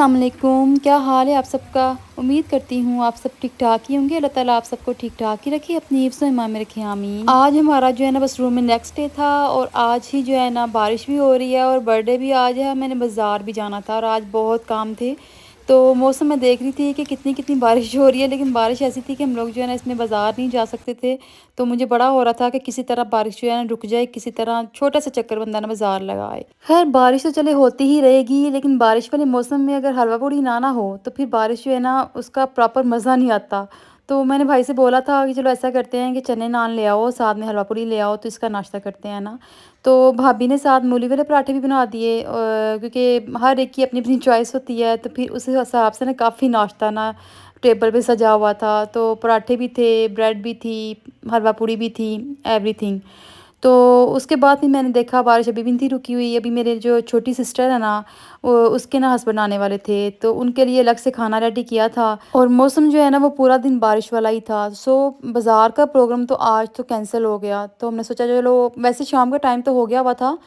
अस्सलाम वालेकुम। क्या हाल है आप सबका? उम्मीद करती हूँ आप सब ठीक ठाक ही होंगे। अल्लाह ताला आप सबको ठीक ठाक ही रखे, अपनी हिफ्ज़ व ईमान में रखे, आमीन। आज हमारा जो है ना बस रूम में नेक्स्ट डे था और आज ही जो है ना बारिश भी हो रही है और बर्थडे भी आज है। मैंने बाज़ार भी जाना था और आज बहुत काम थे। तो मौसम मैं देख रही थी कि कितनी कितनी बारिश हो रही है, लेकिन बारिश ऐसी थी कि हम लोग जो है ना इसमें बाज़ार नहीं जा सकते थे। तो मुझे बड़ा हो रहा था कि किसी तरह बारिश जो है ना रुक जाए, किसी तरह छोटा सा चक्कर बंदा ना बाज़ार लगाए। खैर बारिश तो चले होती ही रहेगी, लेकिन बारिश वाले मौसम में अगर हलवा पूड़ी ना हो तो फिर बारिश जो है ना उसका प्रॉपर मज़ा नहीं आता। तो मैंने भाई से बोला था कि चलो ऐसा करते हैं कि चने नान ले आओ, साथ में हलवा पूड़ी ले आओ, तो इसका नाश्ता करते हैं ना। तो भाभी ने साथ मूली वाले पराठे भी बना दिए, क्योंकि हर एक की अपनी अपनी चॉइस होती है। तो फिर उस हिसाब से ना काफ़ी नाश्ता ना टेबल पे सजा हुआ था। तो पराठे भी थे, ब्रेड भी थी, हलवा पूड़ी भी थी, एवरीथिंग। तो उसके बाद फिर मैंने देखा बारिश अभी भी नहीं थी रुकी हुई। अभी मेरे जो छोटी सिस्टर है ना, वो उसके ना हस्बैंड आने वाले थे, तो उनके लिए अलग से खाना रेडी किया था। और मौसम जो है ना वो पूरा दिन बारिश वाला ही था। सो बाज़ार का प्रोग्राम तो आज तो कैंसिल हो गया। तो हमने सोचा चलो, वैसे शाम का टाइम तो हो गया हुआ था,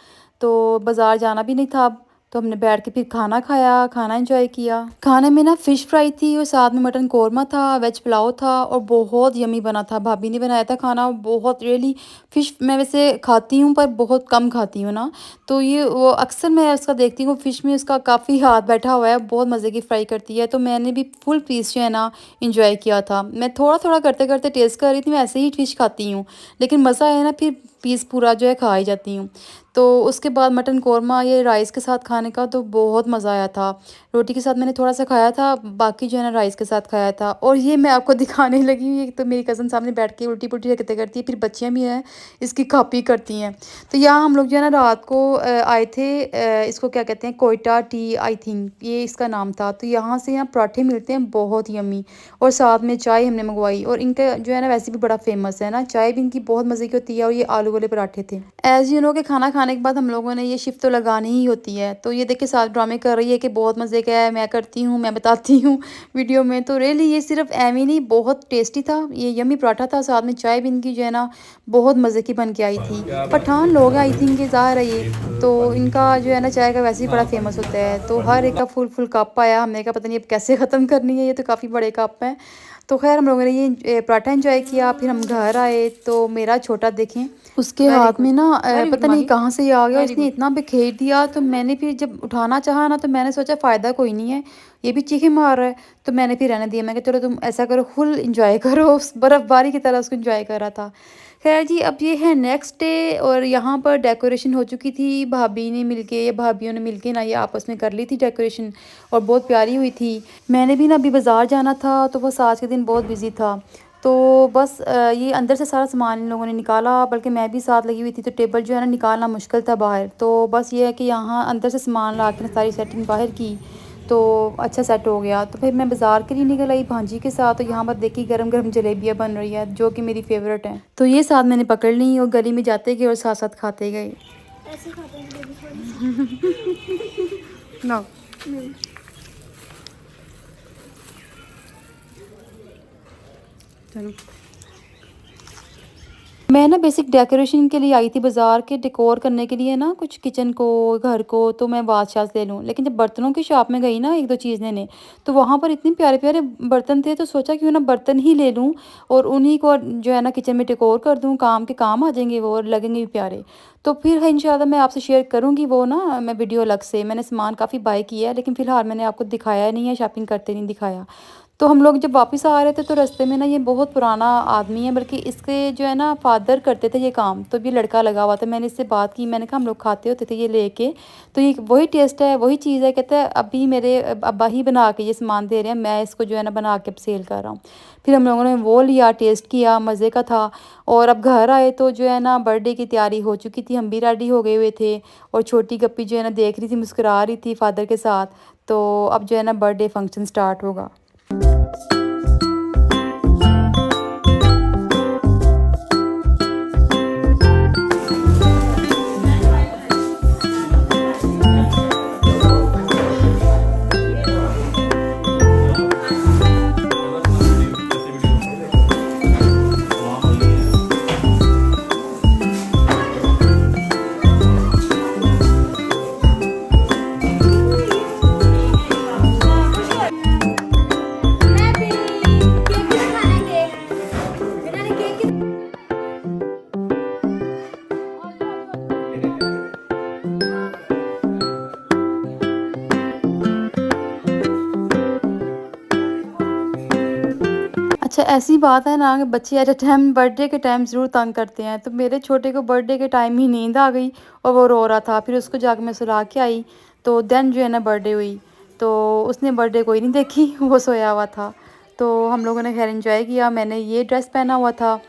तो बाज़ार जाना भी नहीं था अब। तो हमने बैठ के फिर खाना खाया, खाना एंजॉय किया। खाने में ना फ़िश फ्राई थी और साथ में मटन कौरमा था, वेज पुलाव था और बहुत यमी बना था। भाभी ने बनाया था खाना, बहुत रियली। फ़िश मैं वैसे खाती हूँ पर बहुत कम खाती हूँ ना, तो ये वो अक्सर मैं उसका देखती हूँ फ़िश में उसका काफ़ी हाथ बैठा हुआ है, बहुत मज़े की फ्राई करती है। तो मैंने भी फुल पीस जो है ना इंजॉय किया था। मैं थोड़ा थोड़ा करते करते टेस्ट कर रही थी, मैं ऐसे ही फ़िश खाती हूँ, लेकिन मज़ा है ना फिर पीस पूरा जो है खा ही जाती हूँ। तो उसके बाद मटन कौरमा ये राइस के साथ खाने का तो बहुत मज़ा आया था। रोटी के साथ मैंने थोड़ा सा खाया था, बाकी जो है ना राइस के साथ खाया था। और ये मैं आपको दिखाने लगी हूँ, ये तो मेरी कज़न सामने बैठ के उल्टी पुल्टी हरकतें करती है, फिर बच्चियाँ भी हैं इसकी कॉपी करती हैं। तो यहाँ हम लोग जो है ना रात को आए थे, इसको क्या कहते हैं, कोयटा टी आई थिंक ये इसका नाम था। तो यहाँ से यहाँ पराठे मिलते हैं बहुत यम्मी, और साथ में चाय हमने मंगवाई। और इनका जो है ना वैसे भी बड़ा फेमस है ना, चाय भी इनकी बहुत मज़े की होती है। और ये आलू वाले पराठे थे। एज़ यू नो कि खाना खाने के बाद हम लोगों ने ये शिफ्ट तो लगानी ही होती है। तो ये देखिए साथ ड्रामे कर रही है कि बहुत मज़े का है, मैं करती हूँ, मैं बताती हूँ वीडियो में। तो रियली ये सिर्फ एम ही नहीं, बहुत टेस्टी था, ये यम्मी पराठा था। साथ में चाय भी इनकी जो है ना बहुत मज़े की बन के आई थी। पठान लोग हैं आई थिंक, ये ज़ाहिर है ये। तो इनका जो है ना चाय का वैसे ही बड़ा फेमस होता है। तो हर एक का फुल फुल कप आया, हमने कहा पता नहीं अब कैसे ख़त्म करनी है, ये तो काफ़ी बड़े कप हैं। तो खैर हम लोगों ने ये पराठा एंजॉय किया। फिर हम घर आए तो मेरा छोटा देखें, उसके हाथ में ना पता नहीं कहाँ से ये आ गया, इसने इतना बिखेर दिया। तो मैंने फिर जब उठाना चाहा ना, तो मैंने सोचा फ़ायदा कोई नहीं है, ये भी चीखे मार रहा है। तो मैंने फिर रहने दिया, मैं कहा चलो तुम ऐसा करो फुल इंजॉय करो, उस बर्फ़बारी की तरह उसको इंजॉय कर रहा था। खैर जी, अब ये है नेक्स्ट डे और यहाँ पर डेकोरेशन हो चुकी थी। भाभी ने मिलके या भाभीियों ने मिलके ना ये आपस में कर ली थी डेकोरेशन, और बहुत प्यारी हुई थी। मैंने भी ना अभी बाज़ार जाना था, तो बस आज के दिन बहुत बिजी था। तो बस ये अंदर से सारा सामान इन लोगों ने निकाला, बल्कि मैं भी साथ लगी हुई थी। तो टेबल जो है ना निकालना मुश्किल था बाहर। तो बस ये है कि यहाँ अंदर से सामान ला के सारी सेटिंग बाहर की, तो अच्छा सेट हो गया। तो फिर मैं बाज़ार के लिए निकल आई भांजी के साथ। तो यहाँ पर देखी गरम गरम जलेबियाँ बन रही है, जो कि मेरी फेवरेट हैं। तो ये साथ मैंने पकड़ ली और गली में जाते गए और साथ साथ खाते गए। ऐसे खाते हैं जलेबी थोड़ी सी। ना चलो, मैं ना बेसिक डेकोरेशन के लिए आई थी बाज़ार के, डेकोर करने के लिए ना, कुछ किचन को, घर को। तो मैं वाज शाज ले लूँ, लेकिन जब बर्तनों की शॉप में गई ना एक दो चीज़ लेने, तो वहाँ पर इतने प्यारे प्यारे बर्तन थे। तो सोचा क्यों ना बर्तन ही ले लूँ और उन्हीं को जो है ना किचन में डेकोर कर दूँ, काम के काम आ जाएंगे वो और लगेंगे भी प्यारे। तो फिर है इंशाल्लाह मैं आपसे शेयर करूँगी वो ना, मैं वीडियो अलग से। मैंने सामान काफ़ी बाय किया है, लेकिन फ़िलहाल मैंने आपको दिखाया नहीं है, शॉपिंग करते नहीं दिखाया। तो हम लोग जब वापस आ रहे थे तो रास्ते में ना, ये बहुत पुराना आदमी है, बल्कि इसके जो है ना फादर करते थे ये काम। तो ये लड़का लगा हुआ था, मैंने इससे बात की, मैंने कहा हम लोग खाते होते थे ये लेके, तो ये वही टेस्ट है, वही चीज़ है। कहता है अभी मेरे अब्बा ही बना के ये सामान दे रहे हैं, मैं इसको जो है ना बना के सेल कर रहा हूँ। फिर हम लोगों ने वो लिया, टेस्ट किया, मज़े का था। और अब घर आए तो जो है ना बर्थडे की तैयारी हो चुकी थी, हम भी रेडी हो गए हुए थे। और छोटी गप्पी जो है ना देख रही थी, मुस्कुरा रही थी फादर के साथ। तो अब जो है ना बर्थडे फंक्शन स्टार्ट होगा। ऐसी बात है ना कि बच्चे एट अ टाइम बर्थडे के टाइम ज़रूर तंग करते हैं। तो मेरे छोटे को बर्थडे के टाइम ही नींद आ गई और वो रो रहा था। फिर उसको जाके मैं सुला के आई, तो देन जो है ना बर्थडे हुई। तो उसने बर्थडे कोई नहीं देखी, वो सोया हुआ था। तो हम लोगों ने खैर एंजॉय किया। मैंने ये ड्रेस पहना हुआ था,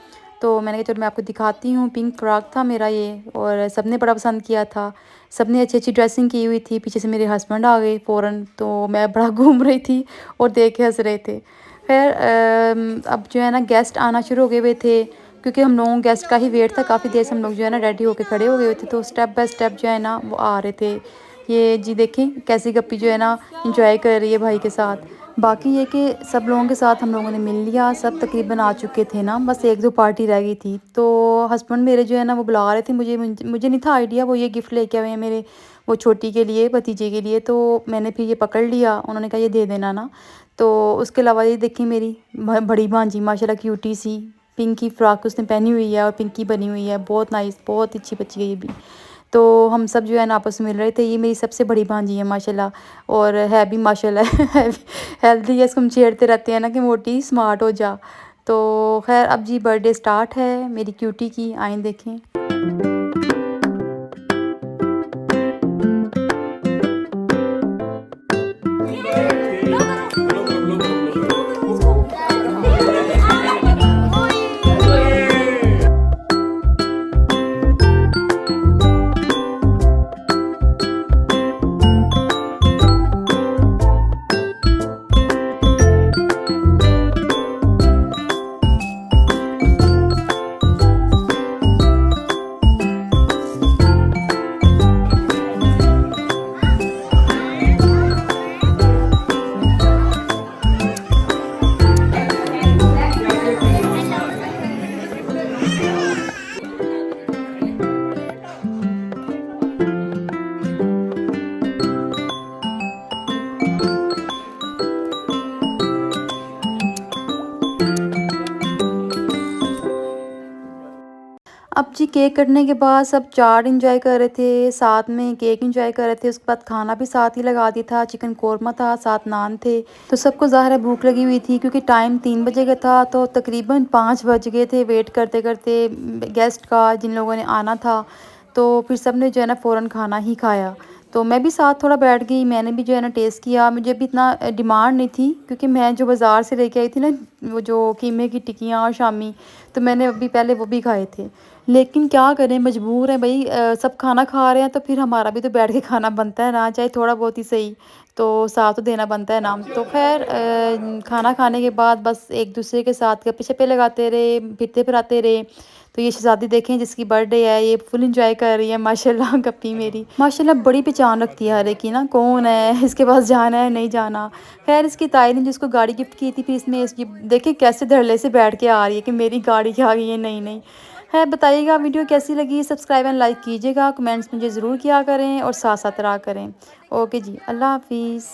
तो मैंने कहा चलो मैं आपको दिखाती हूँ। पिंक फ्रॉक था मेरा ये, और सबने बड़ा पसंद किया था। सबने अच्छी अच्छी ड्रेसिंग की हुई थी। पीछे से मेरे हस्बैंड आ गए फ़ौरन, तो मैं बड़ा घूम रही थी और देख के हंस रहे थे। फिर अब जो है ना गेस्ट आना शुरू हो गए हुए थे, क्योंकि हम लोगों गेस्ट का ही वेट था। काफ़ी देर से हम लोग जो है ना रेडी होके खड़े हो गए हुए थे। तो स्टेप बाय स्टेप जो है ना वो आ रहे थे। ये जी देखें कैसी गप्पी जो है ना इंजॉय कर रही है भाई के साथ। बाकी ये कि सब लोगों के साथ हम लोगों ने मिल लिया। सब तकरीबन आ चुके थे ना, बस एक दो पार्टी रह गई थी। तो हस्बैंड मेरे जो है ना वो बुला रहे थे मुझे। मुझे नहीं था आइडिया वो ये गिफ्ट लेके आए हैं मेरे, वो छोटी के लिए, भतीजे के लिए। तो मैंने फिर ये पकड़ लिया, उन्होंने कहा ये दे देना ना। तो उसके अलावा ये देखिए मेरी बड़ी भांजी माशाल्लाह क्यूटी सी पिंकी फ्रॉक उसने पहनी हुई है और पिंकी बनी हुई है। बहुत नाइस, बहुत अच्छी बच्ची है ये भी। तो हम सब जो है ना आपस में मिल रहे थे। ये मेरी सबसे बड़ी भांजी है माशाल्लाह, और है भी माशाल्लाह हेल्दी है। इसको हम छेड़ते रहते हैं ना कि मोटी स्मार्ट हो जा। तो खैर अब जी बर्थडे स्टार्ट है मेरी क्यूटी की, आएँ देखें। अब जी केक कटने के बाद सब चाट एंजॉय कर रहे थे, साथ में केक एंजॉय कर रहे थे। उसके बाद खाना भी साथ ही लगा दिया था, चिकन कोरमा था, साथ नान थे। तो सबको ज़ाहिर है भूख लगी हुई थी, क्योंकि टाइम 3 बजे का था। तो तकरीबन 5 बज गए थे वेट करते करते गेस्ट का, जिन लोगों ने आना था। तो फिर सब ने जो है ना फ़ौरन खाना ही खाया। तो मैं भी साथ थोड़ा बैठ गई, मैंने भी जो है ना टेस्ट किया। मुझे भी इतना डिमांड नहीं थी, क्योंकि मैं जो बाज़ार से लेके आई थी ना वो जो कीमे की टिक्कियाँ और शामी, तो मैंने अभी पहले वो भी खाए थे। लेकिन क्या करें, मजबूर हैं भई। सब खाना खा रहे हैं तो फिर हमारा भी तो बैठ के खाना बनता है ना, चाहे थोड़ा बहुत ही सही, तो साथ तो देना बनता है ना। तो खैर खाना खाने के बाद बस एक दूसरे के साथ गप्पे-शप्पे लगाते रहे, फिरते-फिराते रहे। तो ये शहज़ादी देखें जिसकी बर्थडे है, ये फुल एंजॉय कर रही है माशाल्लाह गप्पी मेरी। माशाल्लाह बड़ी पहचान रखती है हर एक की ना, कौन है, इसके पास जाना है, नहीं जाना। खैर इसकी ताई ने जिसको गाड़ी गिफ्ट की थी, फिर इसमें इसकी देखें कैसे धड़ल्ले से बैठ के आ रही है कि मेरी गाड़ी आ गई है नई-नई। है बताइएगा वीडियो कैसी लगी, सब्सक्राइब एंड लाइक कीजिएगा, कमेंट्स मुझे ज़रूर किया करें और साथ साथ रहा करें। ओके जी, अल्लाह हाफिज़।